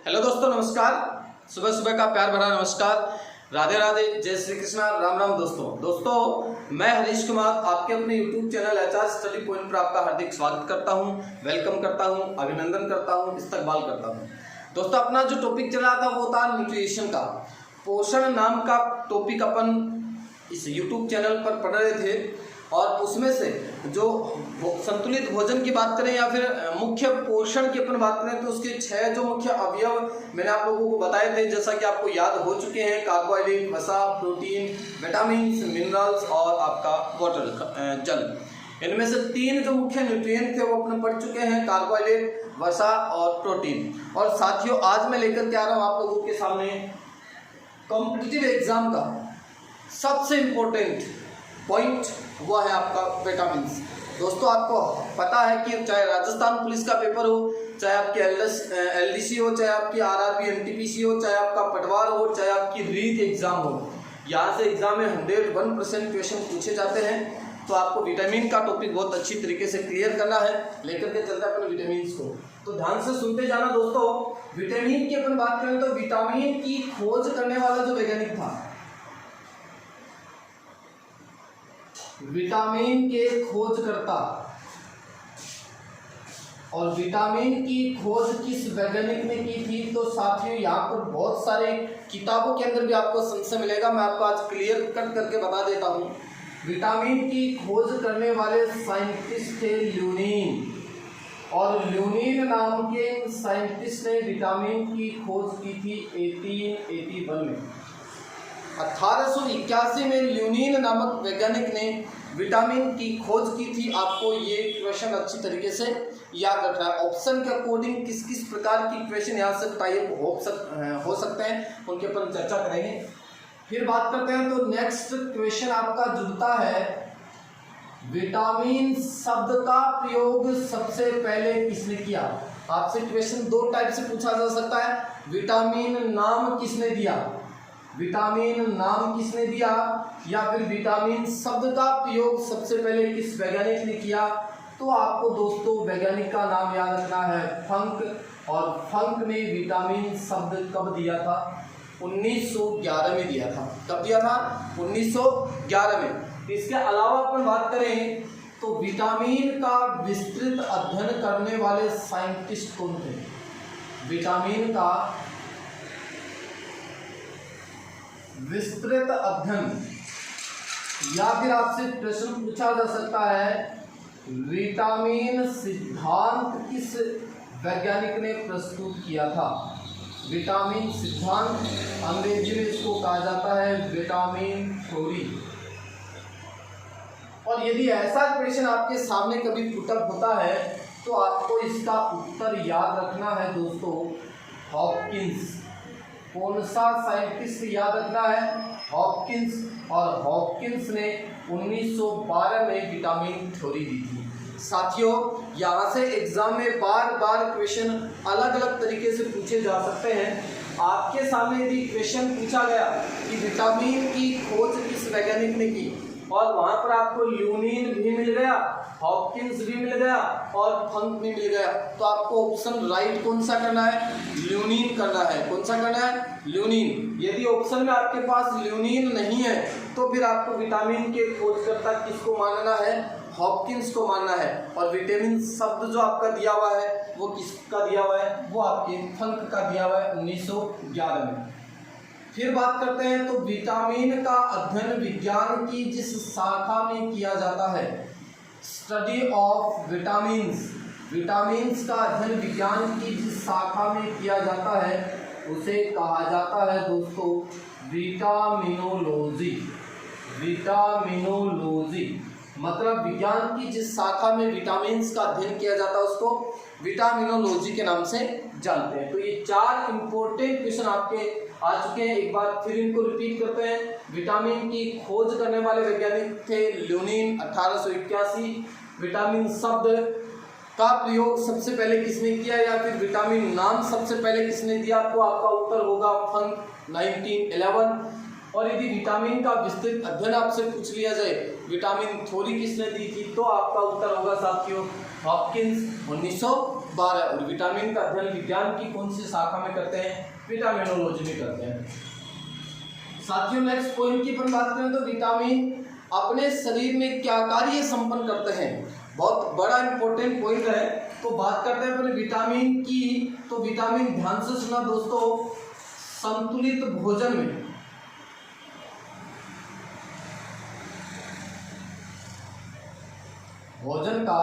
Hello दोस्तों, नमस्कार। सुबह सुबह का प्यार भरा नमस्कार। राधे राधे, जय श्री कृष्णा, राम राम। दोस्तों मैं हरीश कुमार आपके अपने YouTube channel HR study point पर आपका हार्दिक स्वागत करता हूं, वेलकम करता हूं, अभिनंदन करता हूं, इस्तकबाल करता हूं। दोस्तों अपना जो टॉपिक चल रहा था वो था न्यूट्रिशन का। पोषण नाम का टॉपिक अपन इस यूट्यूब चैनल पर पढ़ रहे थे और उसमें से जो संतुलित भोजन की बात करें या फिर मुख्य पोषण की अपन बात करें तो उसके 6 जो मुख्य अवयव मैंने आप लोगों को बताए थे, जैसा कि आपको याद हो चुके हैं। कार्बोहाइड्रेट, वसा, प्रोटीन, विटामिन, मिनरल्स और आपका वाटर, जल। इनमें से 3 जो मुख्य न्यूट्रिएंट थे वो अपन पढ़ चुके हैं, कार्बोहाइड्रेट, वसा और प्रोटीन। और साथियों आज मैं लेकर के आ रहा हूँ आप लोगों के सामने कॉम्पिटिटिव एग्जाम का सबसे इम्पोर्टेंट पॉइंट, वो है आपका विटामिन। दोस्तों आपको पता है कि चाहे राजस्थान पुलिस का पेपर हो, चाहे आपकी एलडीसी हो, चाहे आपकी आरआरबी एनटीपीसी हो, चाहे आपका पटवार हो, चाहे आपकी रीट एग्जाम हो, यहाँ से एग्जाम में 101% क्वेश्चन पूछे जाते हैं। तो आपको विटामिन का टॉपिक बहुत अच्छी तरीके से क्लियर करना है। लेकर के चलते हैं अपने विटामिन को, तो ध्यान से सुनते जाना। दोस्तों विटामिन की अपन बात करें तो विटामिन की खोज करने वाला जो वैज्ञानिक था, विटामिन के खोजकर्ता, और विटामिन की खोज किस वैज्ञानिक ने की थी, तो साथियों यहाँ पर बहुत सारे किताबों के अंदर भी आपको संशय मिलेगा। मैं आपको आज क्लियर कट करके बता देता हूँ। विटामिन की खोज करने वाले साइंटिस्ट थे ल्यूनीन, और ल्यूनीन नाम के साइंटिस्ट ने विटामिन की खोज की थी 1881 में। 1881 में ल्यूनीन नामक वैज्ञानिक ने विटामिन की खोज की थी। आपको ये क्वेश्चन अच्छी तरीके से याद रखना है। ऑप्शन के अकॉर्डिंग किस किस प्रकार की क्वेश्चन यहाँ से टाइप हो सकते हैं उनके ऊपर चर्चा करेंगे। फिर बात करते हैं तो नेक्स्ट क्वेश्चन आपका जुड़ता है, विटामिन शब्द का प्रयोग सबसे पहले किसने किया। आपसे क्वेश्चन 2 टाइप से पूछा जा सकता है। विटामिन नाम किसने दिया, विटामिन नाम किसने दिया, या फिर विटामिन शब्द का प्रयोग सबसे पहले किस वैज्ञानिक ने किया। तो आपको दोस्तों वैज्ञानिक का नाम याद रखना है फंक, और फंक ने विटामिन शब्द कब दिया था, 1911 में दिया था। कब दिया था, 1911 में। इसके अलावा अपन बात करें तो विटामिन का विस्तृत अध्ययन करने वाले साइंटिस्ट कौन थे। विटामिन का विस्तृत अध्ययन, या फिर आपसे प्रश्न पूछा जा सकता है विटामिन सिद्धांत किस वैज्ञानिक ने प्रस्तुत किया था। विटामिन सिद्धांत, अंग्रेजी में इसको कहा जाता है विटामिन थ्योरी। और यदि ऐसा क्वेश्चन आपके सामने कभी पुटअप होता है तो आपको इसका उत्तर याद रखना है दोस्तों, हॉपकिंस। कौन सा साइंटिस्ट याद रखना है, हॉपकिंस। और हॉपकिंस ने 1912 में विटामिन थ्योरी दी थी। साथियों यहाँ से एग्जाम में बार बार क्वेश्चन अलग अलग तरीके से पूछे जा सकते हैं। आपके सामने यदि क्वेश्चन पूछा गया कि विटामिन की खोज किस वैज्ञानिक ने की, और वहां पर आपको ल्यूनीन भी मिल गया, हॉपकिंस भी मिल गया और फंक भी मिल गया, तो आपको ऑप्शन राइट कौन सा करना है, ल्यूनीन करना है। कौन सा करना है, ल्यूनीन। यदि ऑप्शन में आपके पास ल्यूनीन नहीं है तो फिर आपको विटामिन के खोजकर्ता किसको मानना है, हॉपकिंस को मानना है। और विटामिन शब्द जो आपका दिया हुआ है वो किसका दिया हुआ है, वो आपके फंक का दिया हुआ है 1911 में। फिर बात करते हैं तो विटामिन का अध्ययन विज्ञान की जिस शाखा में किया जाता है, स्टडी ऑफ विटामिन्स, विटामिन्स का अध्ययन विज्ञान की जिस शाखा में किया जाता है उसे कहा जाता है दोस्तों विटामिनोलॉजी। विटामिनोलॉजी मतलब विज्ञान की जिस शाखा में विटामिन्स का अध्ययन किया जाता है उसको विटामिनोलॉजी के नाम से जानते हैं। तो ये 4 इंपॉर्टेंट क्वेश्चन आपके आ चुके हैं। एक बार फिर इनको रिपीट करते हैं। विटामिन की खोज करने वाले वैज्ञानिक थे ल्यूनीन 1881। विटामिन शब्द का प्रयोग सबसे पहले किसने किया, या फिर विटामिन नाम सबसे पहले किसने दिया, तो आपका उत्तर होगा फंक 1911। और यदि विटामिन का विस्तृत अध्ययन आपसे पूछ लिया जाए, विटामिन थ्योरी किसने दी थी, तो आपका उत्तर होगा साथियों हॉपकिंस 1911। 12 और विटामिन का अध्ययन विज्ञान की कौन सी शाखा में करते हैं? विटामिनोलॉजी में करते हैं। साथियों नेक्स्ट पॉइंट की अपन बात करें तो विटामिन अपने शरीर में क्या कार्य संपन्न करते हैं, बहुत बड़ा इंपॉर्टेंट पॉइंट है। तो बात करते हैं अपने विटामिन की। तो विटामिन ध्यान से सुना दोस्तों, संतुलित भोजन में भोजन का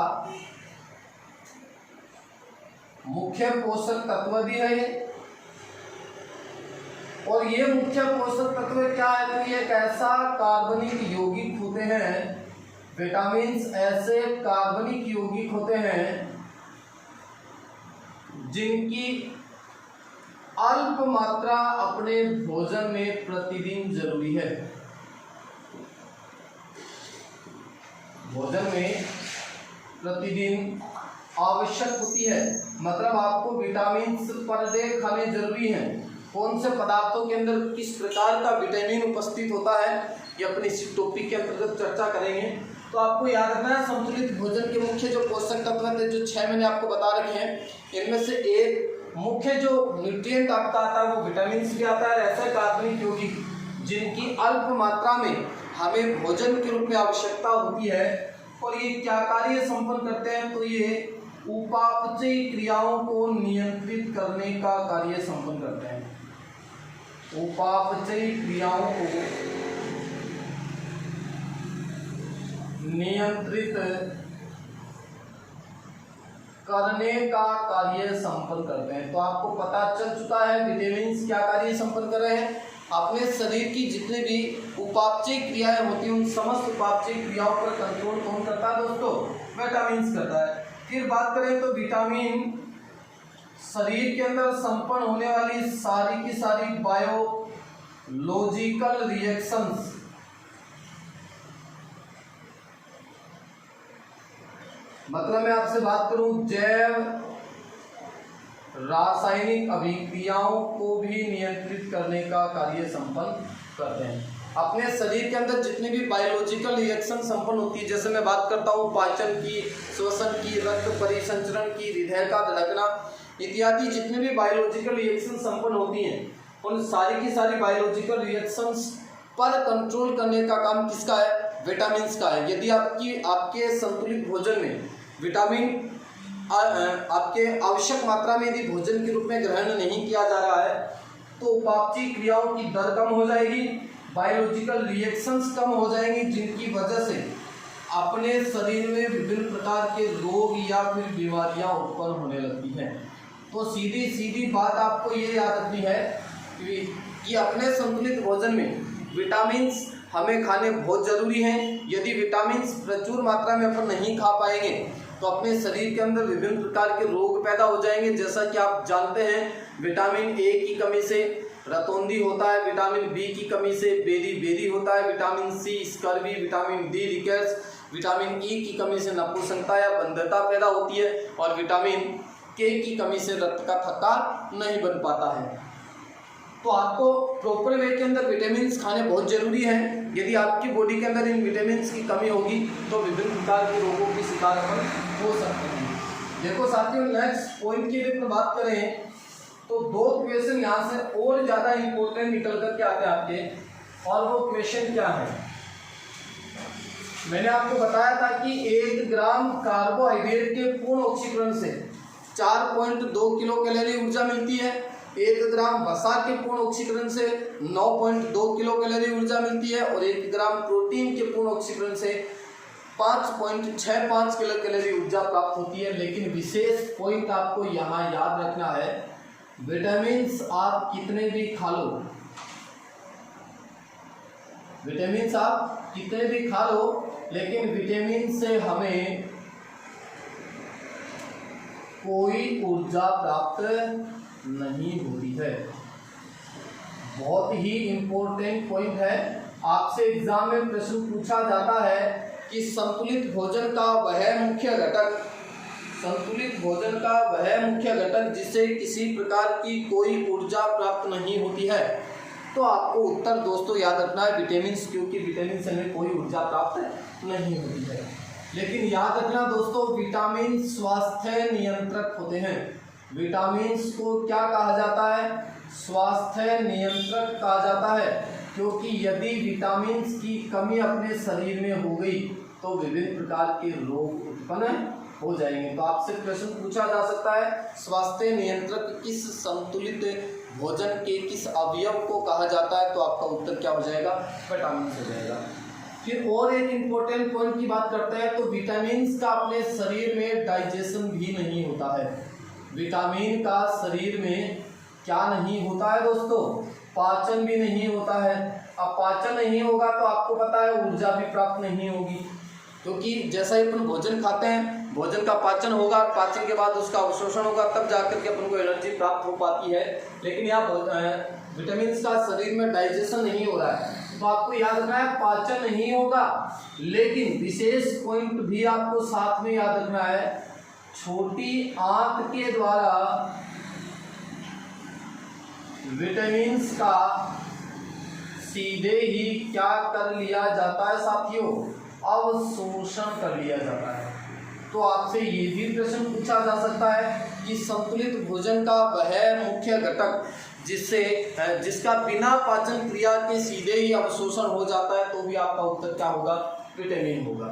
मुख्य पोषक तत्व भी है और ये मुख्य पोषक तत्व क्या है? तो ये एक ऐसा कार्बनिक यौगिक होते हैं, विटामिन्स ऐसे कार्बनिक यौगिक होते हैं जिनकी अल्प मात्रा अपने भोजन में प्रतिदिन जरूरी है। भोजन में प्रतिदिन आवश्यक होती है, मतलब आपको विटामिन्स पर डे खाने जरूरी हैं। कौन से पदार्थों के अंदर किस प्रकार का विटामिन उपस्थित होता है ये अपने इसी टॉपिक के अंतर्गत चर्चा करेंगे। तो आपको याद रखना है संतुलित भोजन के मुख्य जो पोषक तत्व हैं, जो 6 मैंने आपको बता रखे हैं, इनमें से एक मुख्य जो न्यूट्रिएंट आपका आता है वो विटामिन भी आता है। ऐसे कार्बनिक यौगिक जिनकी अल्प मात्रा में हमें भोजन के रूप में आवश्यकता होती है और ये क्या कार्य संपन्न करते हैं? तो ये उपापचयी क्रियाओं को नियंत्रित करने का कार्य संपन्न करते हैं। उपापचयी क्रियाओं को नियंत्रित करने का कार्य संपन्न करते हैं। तो आपको पता चल चुका है विटामिन क्या कार्य संपन्न कर रहे हैं। अपने शरीर की जितने भी उपापचयी क्रियाएं होती हैं उन समस्त उपापचयी क्रियाओं पर कंट्रोल कौन करता है दोस्तों? विटामिन करता है। फिर बात करें तो विटामिन शरीर के अंदर संपन्न होने वाली सारी की सारी बायोलॉजिकल रिएक्शंस मतलब मैं आपसे बात करूं जैव रासायनिक अभिक्रियाओं को भी नियंत्रित करने का कार्य संपन्न करते हैं। अपने शरीर के अंदर जितनी भी बायोलॉजिकल रिएक्शन संपन्न होती है, जैसे मैं बात करता हूँ पाचन की, श्वसन की, रक्त परिसंचरण की, हृदय का धड़कना इत्यादि जितने भी बायोलॉजिकल रिएक्शन संपन्न होती हैं, उन सारी की सारी बायोलॉजिकल रिएक्शंस पर कंट्रोल करने का काम किसका है? विटामिन का है। यदि आपके संतुलित भोजन में विटामिन आपके आवश्यक मात्रा में यदि भोजन के रूप में ग्रहण नहीं किया जा रहा है तो उपापचयी क्रियाओं की दर कम हो जाएगी, बायोलॉजिकल रिएक्शंस कम हो जाएंगी, जिनकी वजह से अपने शरीर में विभिन्न प्रकार के रोग या फिर बीमारियां उत्पन्न होने लगती हैं। तो सीधी सीधी बात आपको ये याद रखनी है कि अपने संतुलित भोजन में विटामिन्स हमें खाने बहुत जरूरी हैं। यदि विटामिन्स प्रचुर मात्रा में अपन नहीं खा पाएंगे तो अपने शरीर के अंदर विभिन्न प्रकार के रोग पैदा हो जाएंगे। जैसा कि आप जानते हैं विटामिन ए की कमी से रतौंधी होता है, विटामिन बी की कमी से बेदी होता है, vitamin C scurvy, vitamin D rickets, vitamin E की कमी से नपुंसकता या बंधता पैदा होती है और विटामिन के की कमी से रक्त का थक्का नहीं बन पाता है। तो आपको प्रॉपर वे के अंदर विटामिन खाने बहुत जरूरी है। यदि आपकी बॉडी के अंदर इन विटामिन की कमी होगी तो विभिन्न प्रकार के रोगों की शिकार अपन हो सकते हैं। देखो साथियों नेक्स्ट पॉइंट की यदि बात करें तो 2 क्वेश्चन यहाँ से और ज़्यादा इंपॉर्टेंट निकल कर के आते हैं आपके, और वो क्वेश्चन क्या है? मैंने आपको बताया था कि 1 ग्राम कार्बोहाइड्रेट के पूर्ण ऑक्सीकरण से 4.2 किलो कैलोरी ऊर्जा मिलती है। 1 ग्राम वसा के पूर्ण ऑक्सीकरण से 9.2 किलो कैलोरी ऊर्जा मिलती है और 1 ग्राम प्रोटीन के पूर्ण ऑक्सीकरण से 5.65 किलो कैलोरी ऊर्जा प्राप्त होती है। लेकिन विशेष पॉइंट आपको यहाँ याद रखना है, विटामिन्स आप कितने भी खा लो, विटामिन्स आप कितने भी खा लो, लेकिन विटामिन से हमें कोई ऊर्जा प्राप्त नहीं होती है। बहुत ही इंपॉर्टेंट पॉइंट है। आपसे एग्जाम में प्रश्न पूछा जाता है कि संतुलित भोजन का वह मुख्य घटक, संतुलित भोजन का वह मुख्य घटक जिससे किसी प्रकार की कोई ऊर्जा प्राप्त नहीं होती है। तो आपको उत्तर दोस्तों याद रखना है विटामिन, क्योंकि विटामिन से हमें कोई ऊर्जा प्राप्त नहीं होती है। लेकिन याद रखना दोस्तों, विटामिन स्वास्थ्य नियंत्रक होते हैं। विटामिन को क्या कहा जाता है? स्वास्थ्य नियंत्रक कहा जाता है, क्योंकि यदि विटामिन की कमी अपने शरीर में हो गई तो विभिन्न प्रकार के रोग उत्पन्न हो जाएंगे। तो आपसे प्रश्न पूछा जा सकता है, स्वास्थ्य नियंत्रक किस संतुलित भोजन के किस अवयव को कहा जाता है? तो आपका उत्तर क्या हो जाएगा? विटामिन हो जाएगा। फिर और एक इम्पोर्टेंट पॉइंट की बात करते हैं, तो विटामिन का अपने शरीर में डाइजेशन भी नहीं होता है। विटामिन का शरीर में क्या नहीं होता है दोस्तों? पाचन भी नहीं होता है। अब पाचन नहीं होगा तो आपको पता है ऊर्जा भी प्राप्त नहीं होगी, क्योंकि जैसा ही अपन भोजन खाते हैं, भोजन का पाचन होगा, पाचन के बाद उसका अवशोषण होगा, तब जाकर के अपन को एनर्जी प्राप्त हो पाती है। लेकिन यहाँ विटामिन का शरीर में डाइजेशन नहीं हो रहा है, तो आपको याद रखना है पाचन नहीं होगा। लेकिन विशेष पॉइंट भी आपको साथ में याद रखना है, छोटी आंत के द्वारा विटामिन का सीधे ही क्या कर लिया जाता है साथियों? अवशोषण कर लिया जाता है। तो आपसे ये भी प्रश्न पूछा जा सकता है कि संतुलित भोजन का वह मुख्य घटक जिसका बिना पाचन क्रिया के सीधे ही अवशोषण हो जाता है, तो भी आपका उत्तर क्या होगा? विटामिन होगा।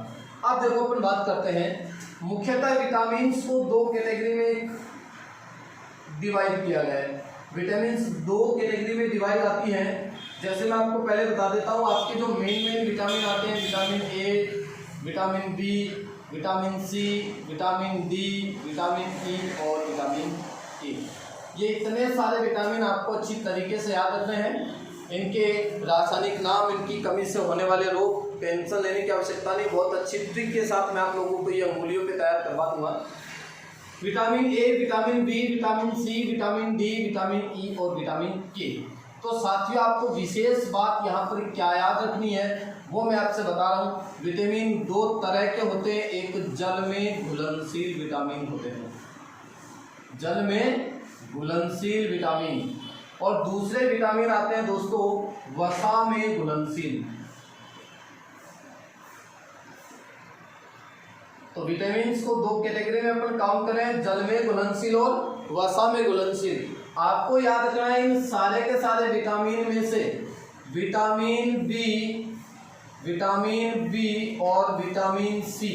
अब देखो अपन बात करते हैं, मुख्यतः विटामिन को दो कैटेगरी में डिवाइड किया गया है। विटामिन दो कैटेगरी में डिवाइड आती हैं। जैसे मैं आपको पहले बता देता हूँ, आपके जो मेन विटामिन आते हैं, vitamin A, vitamin B, vitamin C, vitamin D, vitamin E और विटामिन ए। ये इतने सारे विटामिन आपको अच्छी तरीके से याद रखने हैं। इनके रासायनिक नाम, इनकी कमी से होने वाले रोग, टेंशन लेने की आवश्यकता नहीं, बहुत अच्छी ट्रिक के साथ मैं आप लोगों को ये अंगुलियों पे तैयार करवा दूंगा। Vitamin A, vitamin B, vitamin C, vitamin D, vitamin E और विटामिन के। तो साथियों, आपको विशेष बात यहाँ पर क्या याद रखनी है वो मैं आपसे बता रहा हूँ। विटामिन दो तरह के होते हैं, एक जल में घुलनशील विटामिन होते हैं, जल में घुलनशील विटामिन, और दूसरे विटामिन आते हैं दोस्तों वसा में घुलनशील। तो विटामिन को दो कैटेगरी में अपन काउंट करें, जल में घुलनशील और वसा में घुलनशील। आपको याद रखना है इन सारे के सारे विटामिन में से विटामिन बी और विटामिन सी,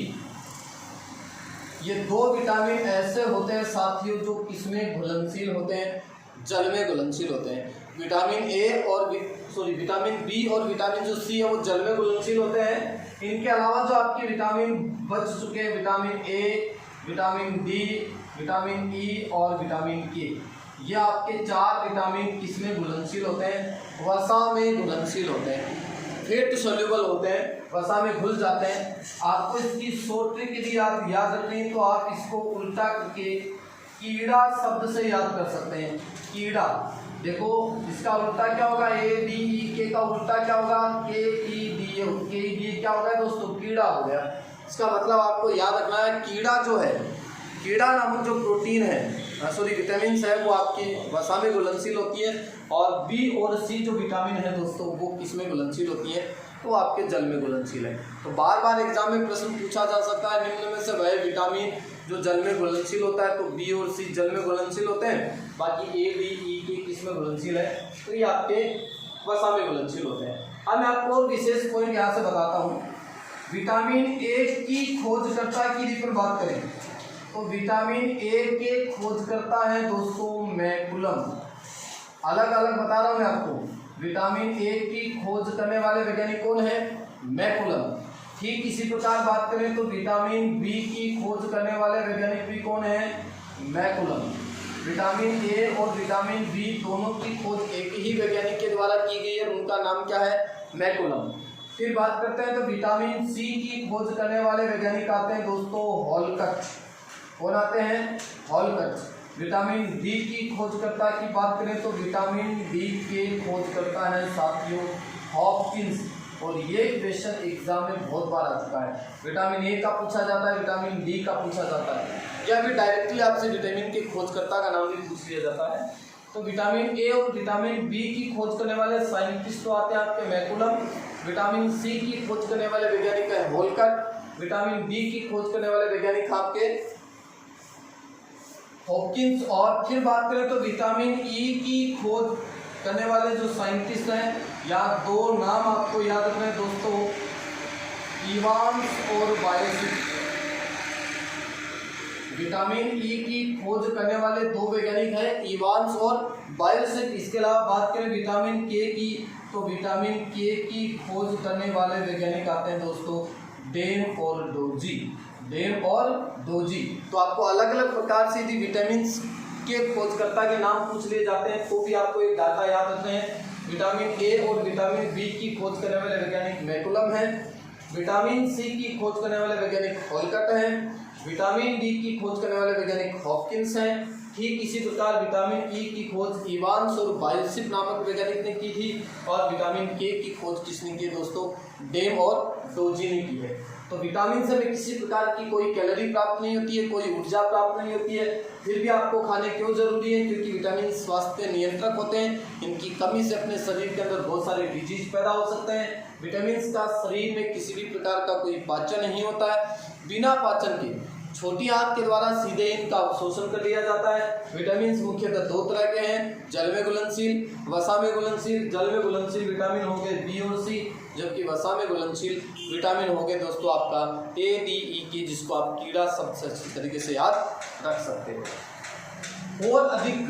ये दो विटामिन ऐसे होते हैं साथियों जो किसमें घुलनशील होते हैं? जल में घुलनशील होते हैं। विटामिन ए और विटामिन बी और विटामिन जो सी है वो जल में घुलनशील होते हैं। इनके अलावा जो आपके विटामिन बच चुके हैं, vitamin A, vitamin D, vitamin E और विटामिन के, ये आपके चार विटामिन किसमें घुलनशील होते हैं? वसा में घुलनशील होते हैं, फेट सोल्यूबल होते हैं, वसा में घुल जाते हैं। आपको इसकी शॉर्ट ट्रिक यदि आप याद रखनी है तो आप इसको उल्टा करके कीड़ा शब्द से याद कर सकते हैं। कीड़ा, देखो इसका उल्टा क्या होगा? ए डी ई के का उल्टा क्या होगा? के ई डी क्या होगा दोस्तों? कीड़ा हो गया। इसका मतलब आपको याद रखना है, कीड़ा जो है, कीड़ा नामक जो प्रोटीन है, विटामिन है, वो आपकी वसा में घुलनशील होती है, और बी और सी जो विटामिन है दोस्तों वो किसमें घुलनशील होती है? तो आपके जल में घुलनशील है। तो बार बार एग्जाम में प्रश्न पूछा जा सकता है, निम्न में से वह विटामिन जो जल में घुलनशील होता है, तो बी और सी जल में घुलनशील होते हैं, बाकी ए डी ई के किसमें घुलनशील है? तो ये आपके वसा में घुलनशील होते हैं। अब मैं आपको और विशेष पॉइंट यहाँ से बताता हूँ। विटामिन ए की खोजकर्ता की यदि बात करें तो विटामिन ए के खोजकर्ता है दोस्तों मैकुलम। अलग अलग बता रहा हूँ मैं आपको। विटामिन ए की खोज करने वाले वैज्ञानिक कौन है? मैकुलम। ठीक इसी प्रकार बात करें तो विटामिन बी की खोज करने वाले वैज्ञानिक भी कौन है? मैकुलम। विटामिन ए और विटामिन बी दोनों की खोज एक ही वैज्ञानिक के द्वारा की गई है, उनका नाम क्या है? मैकुलम। फिर बात करते हैं तो विटामिन सी की खोज करने वाले वैज्ञानिक आते हैं दोस्तों हॉलकट। कौन आते हैं? हॉलकट। विटामिन डी की खोजकर्ता की बात करें तो विटामिन डी के खोजकर्ता है साथियों हॉपकिंस। और ये क्वेश्चन एग्जाम में बहुत बार आ चुका है। विटामिन ए का पूछा जाता है, विटामिन डी का पूछा जाता है, या फिर डायरेक्टली आपसे विटामिन के खोजकर्ता का नाम भी पूछ लिया जाता है। तो विटामिन ए और विटामिन बी की खोज करने वाले साइंटिस्ट तो आते हैं आपके मैकुलम। विटामिन सी की खोज करने वाले वैज्ञानिक है हॉलकट। विटामिन बी की खोज करने वाले वैज्ञानिक आपके हॉकिंस। और फिर बात करें तो विटामिन ई की खोज करने वाले जो साइंटिस्ट हैं, या दो नाम आपको याद रखना है दोस्तों, इवांस और बायोसिक। विटामिन ई की खोज करने वाले दो वैज्ञानिक हैं, इवांस और बायोसिक। इसके अलावा बात करें विटामिन के की, तो विटामिन के की खोज करने वाले वैज्ञानिक आते हैं दोस्तों डेम और डोजी। डेम और डोजी। तो आपको अलग अलग प्रकार से यदि विटामिन के खोजकर्ता के नाम पूछ लिए जाते हैं तो भी आपको एक डाटा याद रखना है। विटामिन ए और विटामिन बी की खोज करने वाले वैज्ञानिक मैकुलम हैं। विटामिन सी की खोज करने वाले वैज्ञानिक हॉलकट हैं। विटामिन डी की खोज करने वाले वैज्ञानिक हॉकिंस हैं। ठीक इसी प्रकार विटामिन ई की खोज इवांस और बायोसिक नामक वैज्ञानिक ने की थी, और विटामिन के की खोज किसने की दोस्तों, डेम और डोजी ने की है। तो विटामिन से हमें किसी प्रकार की कोई कैलोरी प्राप्त नहीं होती है, कोई ऊर्जा प्राप्त नहीं होती है, फिर भी आपको खाने क्यों जरूरी है, क्योंकि विटामिन स्वास्थ्य नियंत्रक होते हैं। इनकी कमी से अपने शरीर के अंदर बहुत सारे डिजीज पैदा हो सकते हैं। विटामिन का शरीर में किसी भी प्रकार का कोई पाचन नहीं होता है, बिना पाचन के छोटी आंत के द्वारा सीधे इनका अवशोषण कर लिया जाता है। विटामिन मुख्यतः दो तरह के हैं, जल में घुलनशील, वसा में घुलनशील। जल में घुलनशील विटामिन हो गए बी और सी, जबकि वसा में घुलनशील विटामिन हो गए दोस्तों आपका ए, डी, ई की, जिसको आप कीड़ा शब्द से अच्छी तरीके से याद रख सकते हो। और अधिक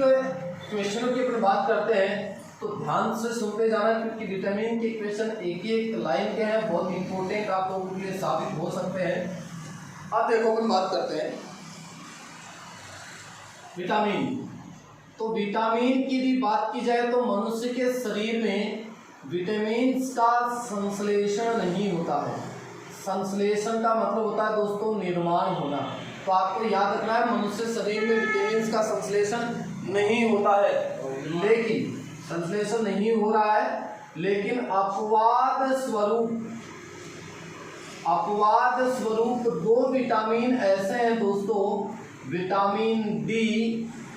क्वेश्चनों की अपन बात करते हैं तो ध्यान से सुनते जाना, क्योंकि विटामिन के क्वेश्चन एक एक लाइन के हैं, बहुत इंपॉर्टेंट आप लोगों के लिए साबित हो सकते हैं। अब देखो अपन बात करते हैं विटामिन। तो विटामिन की भी बात की जाए तो मनुष्य के शरीर में विटामिन का संश्लेषण नहीं होता है। संश्लेषण का मतलब होता है दोस्तों निर्माण होना। तो आपको याद रखना है मनुष्य शरीर में विटामिन का संश्लेषण नहीं होता है, लेकिन संश्लेषण नहीं हो रहा है, लेकिन अपवाद स्वरूप दो विटामिन ऐसे हैं दोस्तों, विटामिन डी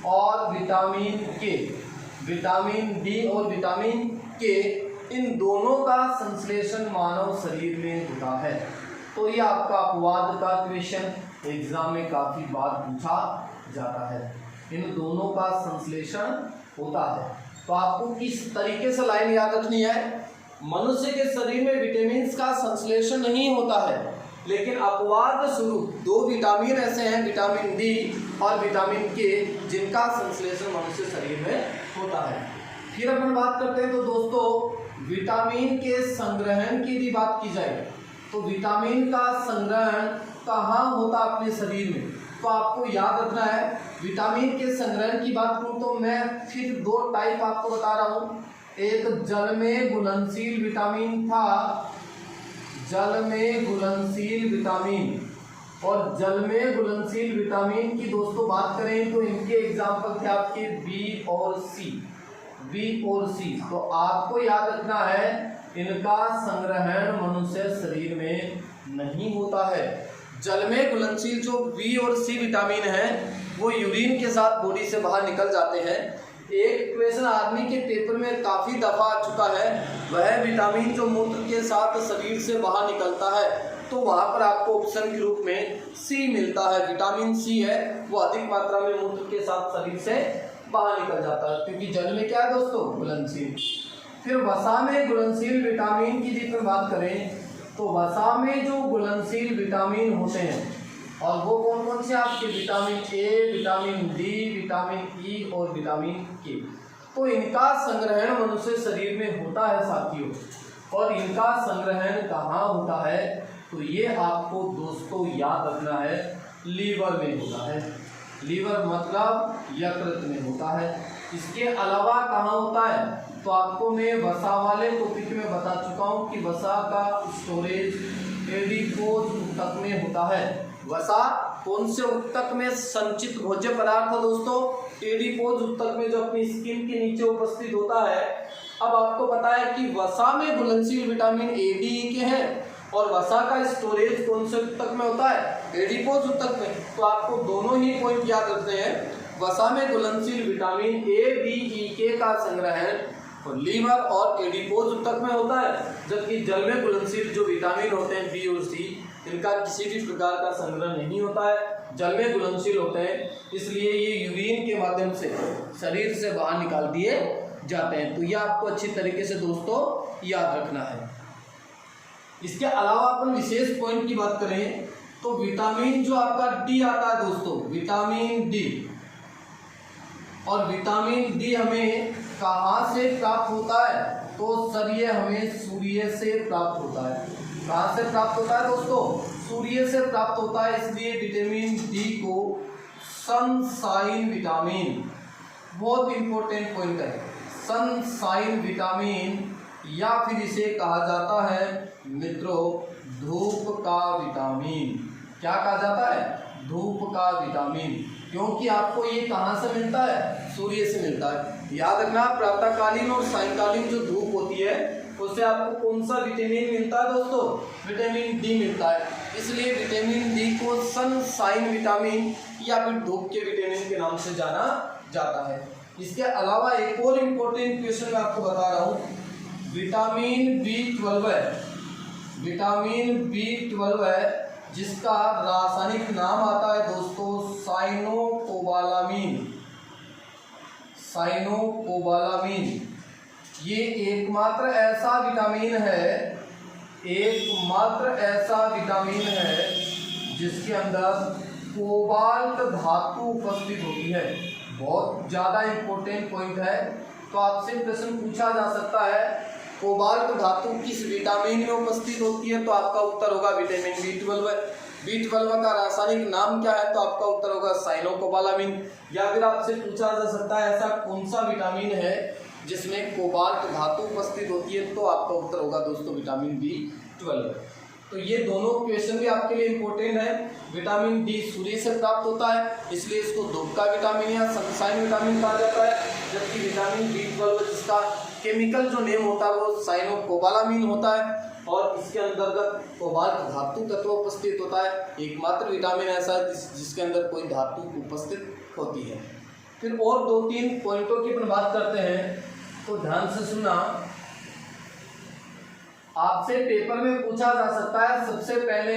और विटामिन के। विटामिन डी और विटामिन के, इन दोनों का संश्लेषण मानव शरीर में होता है। तो ये आपका अपवाद का क्वेश्चन एग्जाम में काफी बार पूछा जाता है, इन दोनों का संश्लेषण होता है। तो आपको किस तरीके से लाइन याद रखनी है, मनुष्य के शरीर में विटामिन का संश्लेषण नहीं होता है, लेकिन अपवाद स्वरूप दो विटामिन ऐसे हैं, विटामिन डी और विटामिन के, जिनका संश्लेषण मनुष्य शरीर में होता है। फिर अपन बात करते हैं तो दोस्तों विटामिन के संग्रहण की भी बात की जाए तो विटामिन का संग्रहण कहाँ होता है अपने शरीर में, तो आपको याद रखना है। विटामिन के संग्रहण की बात करूँ तो मैं फिर दो टाइप आपको बता रहा हूँ। एक जल में घुलनशील विटामिन था, जल में घुलनशील विटामिन, और जल में घुलनशील विटामिन की दोस्तों बात करें तो इनके एग्जाम्पल थे आपके बी और सी। बी और सी, तो आपको याद रखना है इनका संग्रहण मनुष्य शरीर में नहीं होता है। जल में घुलनशील जो बी और सी विटामिन है वो यूरिन के साथ बॉडी से बाहर निकल जाते हैं। एक क्वेश्चन आर्मी के पेपर में काफ़ी दफ़ा आ चुका है, वह विटामिन जो मूत्र के साथ शरीर से बाहर निकलता है, तो वहाँ पर आपको ऑप्शन के रूप में सी मिलता है। विटामिन सी है वो अधिक मात्रा में मूत्र के साथ शरीर से बाहर निकल जाता है, क्योंकि जल में क्या है दोस्तों, घुलनशील। फिर वसा में घुलनशील विटामिन की यदि बात करें तो वसा में जो घुलनशील विटामिन होते हैं, और वो कौन कौन से आपके, vitamin A, vitamin D, vitamin E और विटामिन के। तो इनका संग्रहण मनुष्य शरीर में होता है साथियों, और इनका संग्रहण कहाँ होता है, तो ये आपको दोस्तों याद रखना है, लीवर में होता है। लीवर मतलब यकृत में होता है। इसके अलावा कहाँ होता है, तो आपको मैं वसा वाले टॉपिक में बता चुका हूँ कि वसा का स्टोरेज एडिपोज ऊतक में होता है। वसा कौन से ऊतक में संचित भोज्य पदार्थ है दोस्तों, एडिपोज ऊतक में जो अपनी स्किन के नीचे उपस्थित होता है। अब आपको पता है कि वसा में घुलनशील विटामिन ए, डी, ई के हैं, और वसा का स्टोरेज कौन से ऊतक में होता है, एडिपोज ऊतक में। तो आपको दोनों ही पॉइंट याद रखते हैं, वसा में घुलनशील विटामिन ए, डी, ई, के का संग्रहण लीवर और एडिपोज ऊतक में होता है, जबकि जल में घुलनशील जो विटामिन होते हैं बी और सी इनका किसी भी प्रकार का संग्रह नहीं होता है, जल में घुलनशील होते हैं, इसलिए ये यूरिन के माध्यम से शरीर से बाहर निकाल दिए जाते हैं। तो यह आपको अच्छी तरीके से दोस्तों याद रखना है। इसके अलावा अपन विशेष पॉइंट की बात करें तो विटामिन जो आपका डी आता है दोस्तों, विटामिन डी, और विटामिन डी हमें कहाँ से प्राप्त होता है? तो सर ये हमें सूर्य से प्राप्त होता है। कहाँ से प्राप्त होता है दोस्तों? सूर्य से प्राप्त होता है, इसलिए विटामिन डी को सनशाइन विटामिन, बहुत इंपॉर्टेंट पॉइंट है, सनशाइन विटामिन, या फिर इसे कहा जाता है मित्रों धूप का विटामिन। क्या कहा जाता है? धूप का विटामिन, क्योंकि आपको ये कहाँ से मिलता है? सूर्य से मिलता है। याद रखना, प्रातःकालीन और सायंकालीन जो धूप होती है उससे आपको कौन सा विटामिन मिलता है दोस्तों? विटामिन डी मिलता है, इसलिए विटामिन डी को सनशाइन विटामिन या फिर धूप के विटामिन के नाम से जाना जाता है। इसके अलावा एक और इम्पोर्टेंट क्वेश्चन मैं आपको बता रहा हूँ, विटामिन B12 है, विटामिन B12 है, जिसका रासायनिक नाम आता है दोस्तों साइनोकोबालामीन, साइनोकोबालामीन। ये एकमात्र ऐसा विटामिन है, एकमात्र ऐसा विटामिन है जिसके अंदर कोबाल्ट धातु उपस्थित होती है। बहुत ज़्यादा इम्पोर्टेंट पॉइंट है, तो आपसे प्रश्न पूछा जा सकता है कोबाल्ट धातु किस विटामिन में उपस्थित होती है? तो आपका उत्तर होगा विटामिन B12। B12 का रासायनिक नाम क्या है? तो आपका उत्तर होगा साइनोकोबालामीन। या फिर आपसे पूछा जा सकता है ऐसा कौन सा विटामिन है जिसमें कोबाल्ट धातु उपस्थित होती है? तो आपका उत्तर होगा दोस्तों विटामिन B12। तो ये दोनों क्वेश्चन भी आपके लिए इम्पोर्टेंट है। विटामिन डी सूर्य से प्राप्त होता है, इसलिए इसको धूप का विटामिन या सनशाइन विटामिन कहा जाता है, जबकि विटामिन B12 जिसका केमिकल जो नेम होता है वो साइनोकोबालामीन होता है, और इसके अंतर्गत कोबाल्ट धातु तत्व उपस्थित होता है। एकमात्र विटामिन ऐसा है जिसके अंदर कोई धातु उपस्थित होती है। फिर और 2-3 पॉइंटों की अपन बात करते हैं, तो ध्यान से सुनना। आपसे पेपर में पूछा जा सकता है सबसे पहले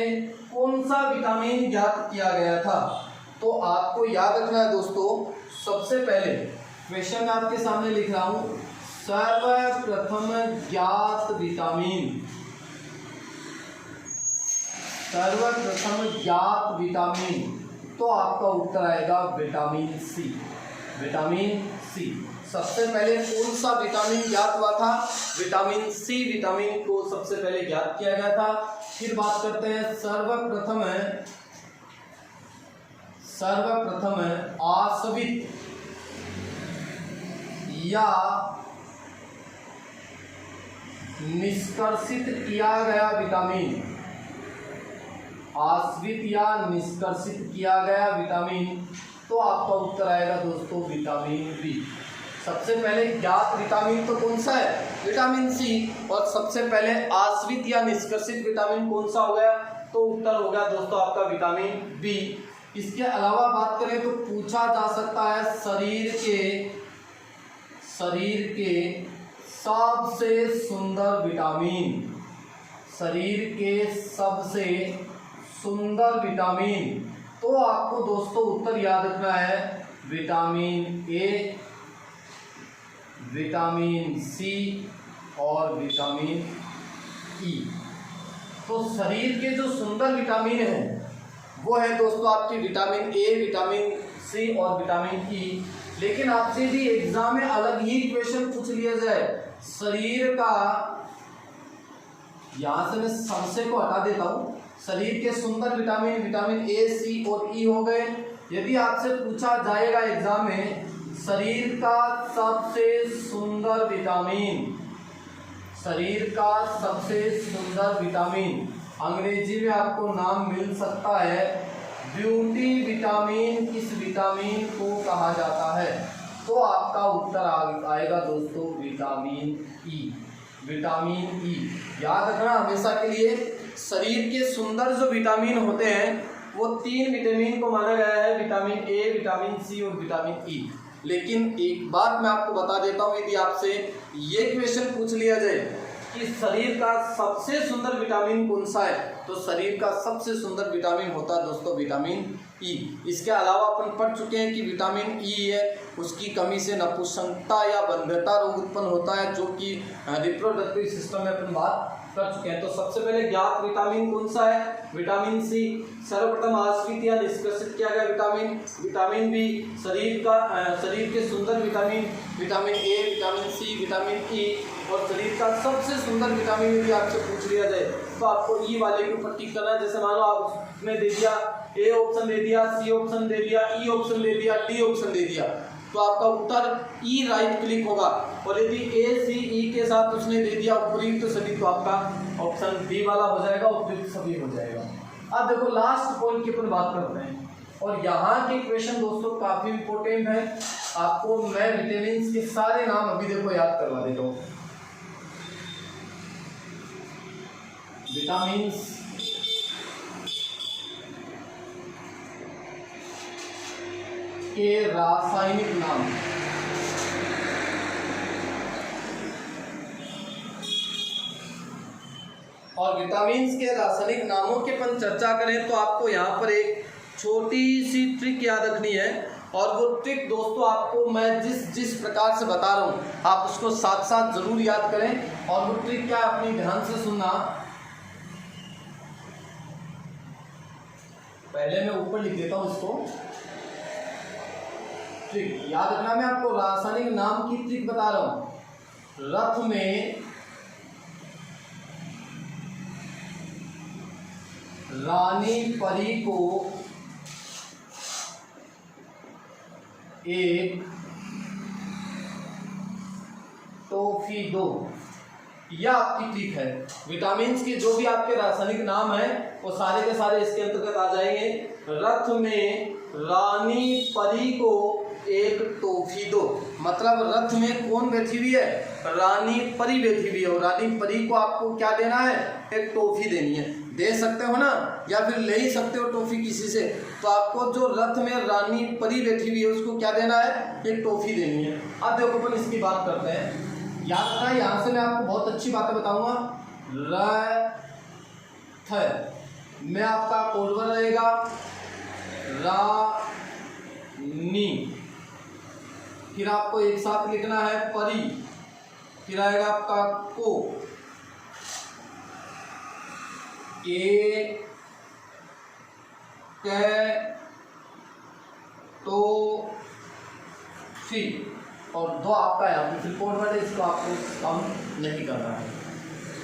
कौन सा विटामिन ज्ञात किया गया था? तो आपको याद रखना है दोस्तों, सबसे पहले क्वेश्चन आपके सामने लिख रहा हूं, सर्वप्रथम ज्ञात विटामिन, सर्वप्रथम ज्ञात विटामिन, तो आपका उत्तर आएगा विटामिन सी, विटामिन सी। सबसे पहले कौन सा विटामिन ज्ञात हुआ था? विटामिन सी विटामिन को सबसे पहले ज्ञात किया गया था। फिर बात करते हैं सर्वप्रथम आश्वित या निष्कर्षित किया गया विटामिन, आश्वित या निष्कर्षित किया गया विटामिन, तो आपका उत्तर आएगा दोस्तों विटामिन बी। सबसे पहले ज्ञात विटामिन तो कौन सा है? विटामिन सी, और सबसे पहले आश्रित या निष्कर्षित विटामिन कौन सा हो गया? तो उत्तर हो गया दोस्तों आपका विटामिन बी। इसके अलावा बात करें तो पूछा जा सकता है शरीर के सबसे सुंदर विटामिन, शरीर के सबसे सुंदर विटामिन, तो आपको दोस्तों उत्तर याद रखना है विटामिन ए, विटामिन सी और विटामिन ई। तो शरीर के जो सुंदर विटामिन है वो है दोस्तों आपकी विटामिन ए, विटामिन सी और विटामिन ई। लेकिन आपसे भी एग्जाम में अलग ही क्वेश्चन पूछ लिया जाए शरीर का, यहां से मैं संशय को हटा देता हूं, शरीर के सुंदर विटामिन, विटामिन ए, सी और ई हो गए। यदि आपसे पूछा जाएगा एग्जाम में शरीर का सबसे सुंदर विटामिन, शरीर का सबसे सुंदर विटामिन, अंग्रेजी में आपको नाम मिल सकता है ब्यूटी विटामिन, किस विटामिन को कहा जाता है? तो आपका उत्तर आएगा दोस्तों विटामिन ई, विटामिन ई। याद रखना हमेशा के लिए, शरीर के सुंदर जो विटामिन होते हैं वो 3 विटामिन को माना गया है, विटामिन ए, विटामिन सी और विटामिन ई। लेकिन एक बात मैं आपको बता देता हूँ, यदि आपसे ये क्वेश्चन पूछ लिया जाए कि शरीर का सबसे सुंदर विटामिन कौन सा है, तो शरीर का सबसे सुंदर विटामिन होता है दोस्तों विटामिन ई। इसके अलावा अपन पढ़ चुके हैं कि विटामिन ई है उसकी कमी से नपुंसकता या बंध्यता रोग उत्पन्न होता है, जो कि रिप्रोडक्टिव सिस्टम में अपन बात कर चुके हैं। तो सबसे पहले ज्ञात विटामिन कौन सा है? Vitamin C. सर्वप्रथम आश्रित या निष्कर्षित किया गया विटामिन विटामिन बी। शरीर के सुंदर vitamin vitamin A, vitamin C, vitamin E. और शरीर का सबसे सुंदर विटामिन यदि आपसे पूछ लिया जाए तो आपको ई वाले के ऊपर टिक करना है। जैसे मान लो आपने दे दिया ए ऑप्शन दे दिया, सी ऑप्शन दे दिया, ई ऑप्शन दे दिया, डी ऑप्शन दे दिया, तो आपका उत्तर ई राइट क्लिक होगा। और यदि ए सी ई के साथ उसने दे दिया उपयुक्त सभी तो आपका ऑप्शन बी वाला हो जाएगा, उपयुक्त सभी हो जाएगा। अब देखो लास्ट पॉइंट की अपन बात करते हैं और यहाँ के क्वेश्चन दोस्तों काफी इंपॉर्टेंट है। आपको मैं विटामिन के सारे नाम अभी देखो याद करवा देता हूँ। विटामिन के रासायनिक नाम। और विटामिन के रासायनिक नामों के अपन चर्चा करें तो आपको यहाँ पर एक छोटी सी ट्रिक याद रखनी है। और वो ट्रिक दोस्तों आपको मैं जिस प्रकार से बता रहा हूँ आप उसको साथ साथ जरूर याद करें। और वो ट्रिक क्या अपनी ध्यान से सुनना। पहले मैं ऊपर लिख देता हूँ इसको। ट्रिक याद रखना, मैं आपको रासायनिक नाम की ट्रिक बता रहा हूं। रथ में रानी परी को एक टॉफी दो, यह आपकी ट्रिक है। विटामिन के जो भी आपके रासायनिक नाम है वो सारे के सारे इसके अंतर्गत आ जाएंगे। रथ में रानी परी को एक टॉफी दो, मतलब रथ में कौन बैठी हुई है? रानी परी बैठी हुई है। और रानी परी को आपको क्या देना है? एक टॉफी देनी है। दे सकते हो ना, या फिर ले ही सकते हो टॉफी किसी से। तो आपको जो रथ में रानी परी बैठी हुई है उसको क्या देना है? एक टॉफी देनी है। अब देखो अपन इसकी बात करते हैं। याद रखना, यहाँ से मैं आपको बहुत अच्छी बातें बताऊंगा। रथ में आपका कोड वर्ड रहेगा रानी, फिर आपको एक साथ लिखना है परी, फिर आएगा आपका को, ए तो सी, और दो आपका यहाँ फिर कोड वर्ड है, इसको आपको काम नहीं करना है।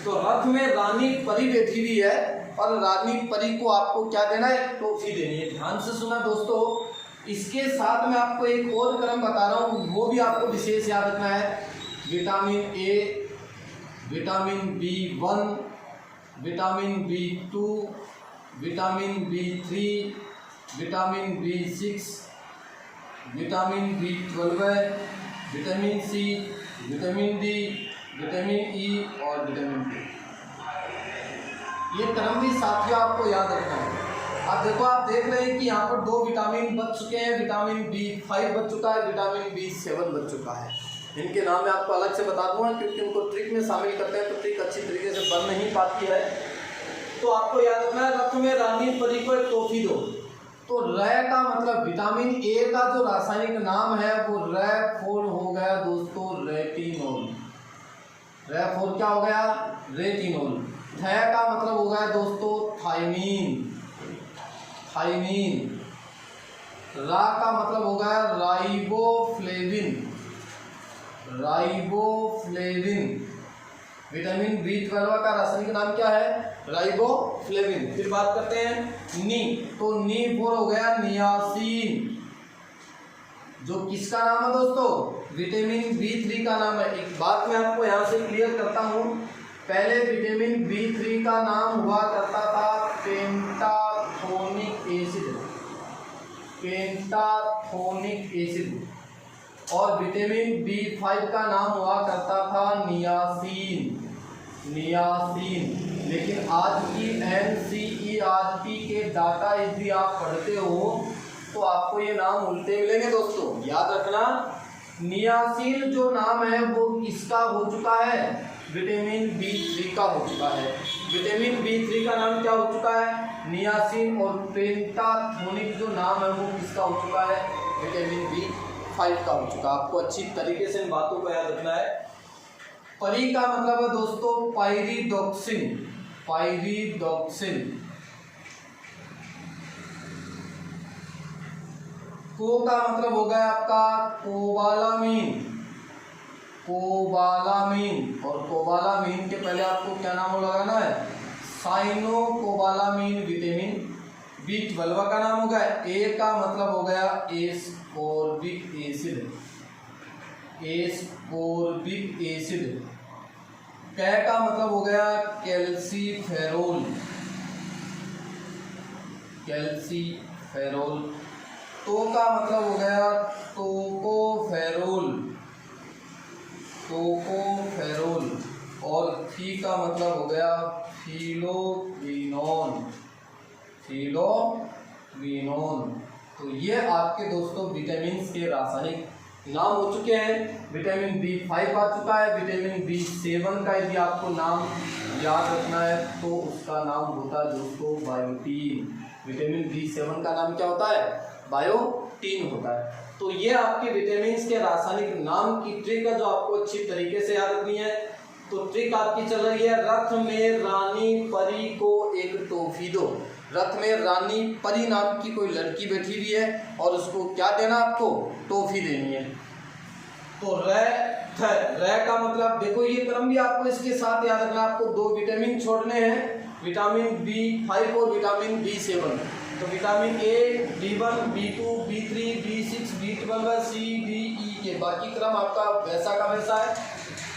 तो रथ में रानी परी बैठी हुई है और रानी परी को आपको क्या देना है? टॉफी देनी है। ध्यान से सुना दोस्तों। इसके साथ में आपको एक और क्रम बता रहा हूँ, वो भी आपको विशेष याद रखना है। Vitamin A, vitamin B1, vitamin B2, vitamin B3, vitamin B6, vitamin B12, vitamin C, vitamin D, vitamin E और विटामिन डी। ये क्रम भी साथियों आपको याद रखना है। अब देखो, आप देख रहे हैं कि यहाँ पर 2 विटामिन बच चुके हैं। विटामिन B5 बच चुका है, विटामिन B7 बच चुका है। इनके नाम मैं आपको अलग से बता दूंगा क्योंकि उनको ट्रिक में शामिल करते हैं तो ट्रिक अच्छी तरीके से बन नहीं पाती है। तो आपको याद रखना है, रथ में रानी परी को एक टॉफी दो। तो र का मतलब विटामिन ए का जो रासायनिक नाम है वो R4 हो गया दोस्तों, रेटिनोल। R4 क्या हो गया? रेटिनोल। थ का मतलब हो गया दोस्तों थायमीन, थायमीन। रा का मतलब हो गया राइबोफ्लेविन, राइबोफ्लेविन। विटामिन B12 का रासायनिक नाम क्या है? राइबोफ्लेविन। फिर बात करते हैं नी, तो नी फोर हो गया नियासिन, जो किसका नाम है दोस्तों? विटामिन B3 का नाम है। एक बात मैं आपको यहाँ से क्लियर करता हूँ, पहले विटामिन B3 का नाम हुआ करता था पेंटाथोनिक एसिड, पेंटाथोनिक एसिड। और विटामिन B5 का नाम हुआ करता था नियासिन, नियासिन। लेकिन आज की NCERT के डाटा यदि आप पढ़ते हो तो आपको ये नाम उल्टे मिलेंगे दोस्तों। याद रखना, नियासिन जो नाम है वो किसका हो चुका है? विटामिन B3 का हो चुका है। विटामिन B3 का नाम क्या हो चुका है? नियासिन। और पेंटाथोनिक जो नाम है वो किसका हो चुका है? विटामिन B5 का हो चुका है। आपको अच्छी तरीके से इन बातों को याद रखना है। परी का मतलब है दोस्तों पायरिडॉक्सिन, पायरिडॉक्सिन। को का मतलब हो गया आपका कोबालामीन, कोबालामीन। और कोबालामीन के पहले आपको क्या नाम लगाना है? साइनोकोबालामीन विटामिन B12 का नाम हो गया। ए का मतलब हो गया एस्कोर्बिक एसिड, एस्कोर्बिक एसिड। कै का मतलब हो गया कैल्सीफेरोल, कैल्सीफेरोल। तो का मतलब हो गया टोकोफेरोल, टोकोफेरोल। और थी का मतलब हो गया फिलोक्विनोन, फिलोक्विनोन। तो ये आपके दोस्तों विटामिन के रासायनिक नाम हो चुके हैं। विटामिन B5 आ चुका है। विटामिन B7 का यदि आपको नाम याद रखना है तो उसका नाम होता है दोस्तों बायोटीन। विटामिन B7 का नाम क्या होता है? बायोटीन होता है। तो ये आपके विटामिन के रासायनिक नाम की ट्रिक है जो आपको अच्छी तरीके से याद रखनी है। तो ट्रिक आपकी चल रही है, रथ में रानी परी को एक टॉफी दो। रथ में रानी परी नाम की कोई लड़की बैठी हुई है और उसको क्या देना? आपको टॉफी देनी है। तो रै का मतलब देखो, ये क्रम भी आपको इसके साथ याद रखना। आपको दो विटामिन छोड़ने हैं, विटामिन B5 और विटामिन B7। तो vitamin A, B1, B2, B3, B6, B12, C, D, E के बाकी क्रम आपका वैसा का वैसा है।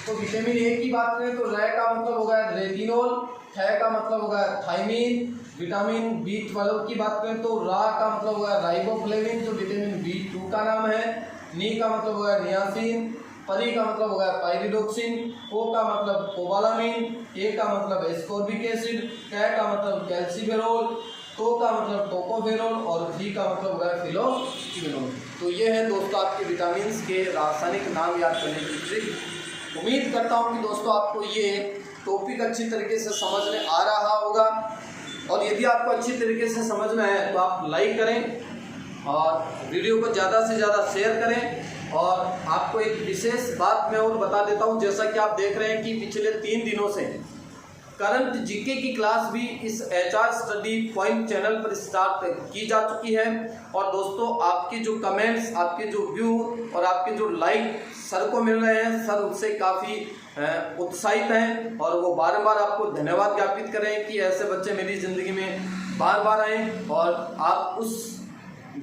तो विटामिन A की बात करें तो रै का मतलब होगा रेटिनोल, थे का मतलब होगा थायमीन। विटामिन B12 की बात करें तो रा का मतलब होगा राइबोफ्लेविन जो विटामिन B2 का नाम है। नी का मतलब होगा नियासिन। परी का मतलब होगा पायरिडॉक्सिन। को का मतलब कोबालामीन। ए का मतलब एस्कोर्बिक एसिड। कै का मतलब कैल्सीफेरोल। तो का मतलब टोकोफेरोल। और थी का मतलब होगा फिलोक्विनोन। तो ये है दोस्तों आपके विटामिन के रासायनिक नाम याद करने की ट्रिक। उम्मीद करता हूँ कि दोस्तों आपको ये टॉपिक अच्छी तरीके से समझ में आ रहा होगा। और यदि आपको अच्छी तरीके से समझ में आए तो आप लाइक करें और वीडियो को ज़्यादा से ज़्यादा शेयर करें। और आपको एक विशेष बात मैं और बता देता हूं, जैसा कि आप देख रहे हैं कि पिछले 3 दिनों से करंट जीके की क्लास भी इस HR स्टडी पॉइंट चैनल पर स्टार्ट की जा चुकी है। और दोस्तों आपके जो कमेंट्स, आपके जो व्यू और आपके जो लाइक सर को मिल रहे हैं, सर उससे काफ़ी उत्साहित हैं और वो बार आपको धन्यवाद ज्ञापित करें कि ऐसे बच्चे मेरी ज़िंदगी में बार आएँ और आप उस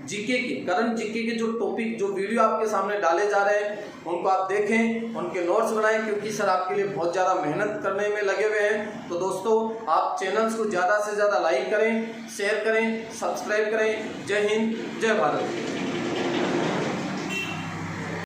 जीके के करंट जीके के जो टॉपिक, जो वीडियो आपके सामने डाले जा रहे हैं उनको आप देखें, उनके नोट्स बनाएं, क्योंकि सर आपके लिए बहुत ज़्यादा मेहनत करने में लगे हुए हैं। तो दोस्तों आप चैनल्स को ज़्यादा से ज़्यादा लाइक करें, शेयर करें, सब्सक्राइब करें। जय हिंद, जय भारत।